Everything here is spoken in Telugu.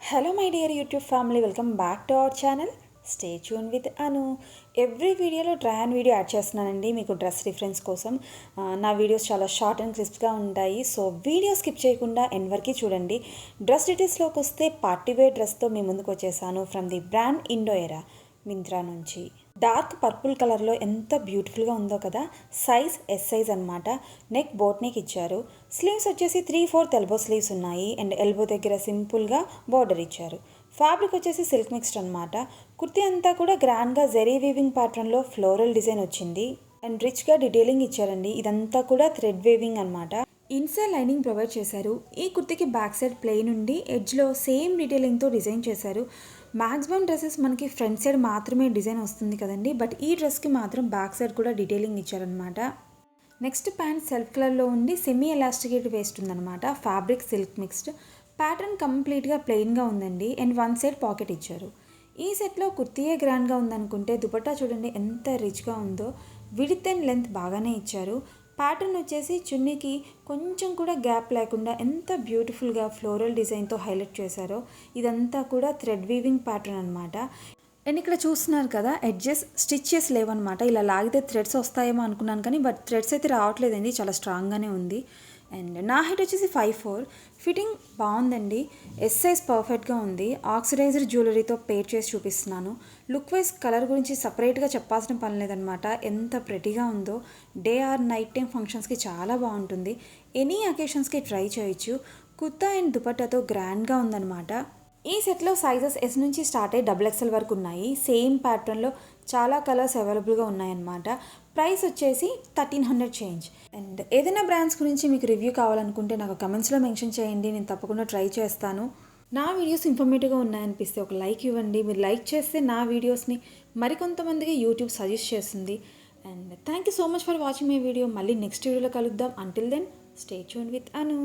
Hello my dear YouTube family, welcome back to our channel. Stay tuned with Anu. Every వీడియోలో ట్రై అండ్ వీడియో యాడ్ చేస్తున్నానండి మీకు డ్రెస్ రిఫరెన్స్ కోసం. నా వీడియోస్ చాలా షార్ట్ అండ్ క్రిస్ప్గా ఉంటాయి, సో వీడియో స్కిప్ చేయకుండా ఎండ్ వరకు చూడండి. డ్రెస్ డీటెయిల్స్లోకి వస్తే పార్టీ వేర్ డ్రెస్తో మీ ముందుకు వచ్చేసాను ఫ్రమ్ ది బ్రాండ్ ఇండోఎరా మింత్రా నుంచి. డార్క్ పర్పుల్ కలర్లో ఎంత బ్యూటిఫుల్గా ఉందో కదా. సైజ్ ఎస్ సైజ్ అనమాట. నెక్ బోట్ నెక్ ఇచ్చారు. స్లీవ్స్ వచ్చేసి 3/4 ఎల్బో స్లీవ్స్ ఉన్నాయి అండ్ ఎల్బో దగ్గర సింపుల్గా బార్డర్ ఇచ్చారు. ఫ్యాబ్రిక్ వచ్చేసి సిల్క్ మిక్స్డ్ అనమాట. కుర్తీ అంతా కూడా గ్రాండ్గా జెరీ వీవింగ్ ప్యాటర్న్లో ఫ్లోరల్ డిజైన్ వచ్చింది అండ్ రిచ్గా డీటెయిలింగ్ ఇచ్చారండి. ఇదంతా కూడా థ్రెడ్ వీవింగ్ అనమాట. ఇన్సైడ్ లైనింగ్ ప్రొవైడ్ చేశారు. ఈ కుర్తీకి బ్యాక్ సైడ్ ప్లెయిన్ ఉండి ఎడ్జ్లో సేమ్ డీటెయిలింగ్తో డిజైన్ చేశారు. మ్యాక్సిమం డ్రెస్సెస్ మనకి ఫ్రంట్ సైడ్ మాత్రమే డిజైన్ వస్తుంది కదండి, బట్ ఈ డ్రెస్కి మాత్రం బ్యాక్ సైడ్ కూడా డీటెయిలింగ్ ఇచ్చారనమాట. నెక్స్ట్ ప్యాంట్ సెల్ఫ్ కలర్లో ఉండి సెమీ ఎలాస్టికేట్ వేస్ట్ ఉందన్నమాట. Fabric silk mixed. ప్యాటర్న్ కంప్లీట్గా ప్లెయిన్గా ఉందండి అండ్ వన్ సైడ్ పాకెట్ ఇచ్చారు. ఈ సెట్లో కుర్తీయే గ్రాండ్గా ఉందనుకుంటే దుపట్టా చూడండి ఎంత రిచ్గా ఉందో. విడ్త్ అండ్ లెంత్ బాగానే ఇచ్చారు. ప్యాటర్న్ వచ్చేసి చున్నీకి కొంచెం కూడా గ్యాప్ లేకుండా ఎంత బ్యూటిఫుల్గా ఫ్లోరల్ డిజైన్తో హైలైట్ చేశారో. ఇదంతా కూడా థ్రెడ్ వీవింగ్ ప్యాటర్న్ అనమాట. అండ్ ఇక్కడ చూస్తున్నారు కదా, ఎడ్జెస్ స్టిచ్చెస్ లేవన్నమాట. ఇలా లాగితే థ్రెడ్స్ వస్తాయేమో అనుకున్నాను కానీ బట్ థ్రెడ్స్ అయితే రావట్లేదండి, చాలా స్ట్రాంగ్గానే ఉంది. అండ్ నా హైట్ వచ్చేసి 5'4". ఫిట్టింగ్ బాగుందండి. ఎస్ సైజ్ పర్ఫెక్ట్గా ఉంది. ఆక్సిడైజర్ జ్యువెలరీతో పేర్ చేసి చూపిస్తున్నాను. లుక్ వైజ్ కలర్ గురించి సపరేట్గా చెప్పాల్సిన పని లేదనమాట. ఎంత ప్రెటీగా ఉందో. డే ఆర్ నైట్ టైం ఫంక్షన్స్కి చాలా బాగుంటుంది. ఎనీ అకేషన్స్కి ట్రై చేయొచ్చు. కుర్తా అండ్ దుపట్టాతో గ్రాండ్గా ఉందన్నమాట. ఈ సెట్లో సైజెస్ ఎస్ నుంచి స్టార్ట్ అయ్యి XXL వరకు ఉన్నాయి. సేమ్ ప్యాటర్న్లో చాలా కలర్స్ అవైలబుల్గా ఉన్నాయన్నమాట. ప్రైస్ వచ్చేసి 1300 చేంజ్. అండ్ ఏదైనా బ్రాండ్స్ గురించి మీకు రివ్యూ కావాలనుకుంటే నాకు కమెంట్స్లో మెన్షన్ చేయండి, నేను తప్పకుండా ట్రై చేస్తాను. నా వీడియోస్ ఇన్ఫర్మేటివ్గా ఉన్నాయనిపిస్తే ఒక లైక్ ఇవ్వండి. మీరు లైక్ చేస్తే నా వీడియోస్ని మరికొంతమందికి యూట్యూబ్ సజెస్ట్ చేస్తుంది. And thank you so much for watching my video. మళ్ళీ నెక్స్ట్ వీడియోలో కలుద్దాం. Until then stay tuned with Anu.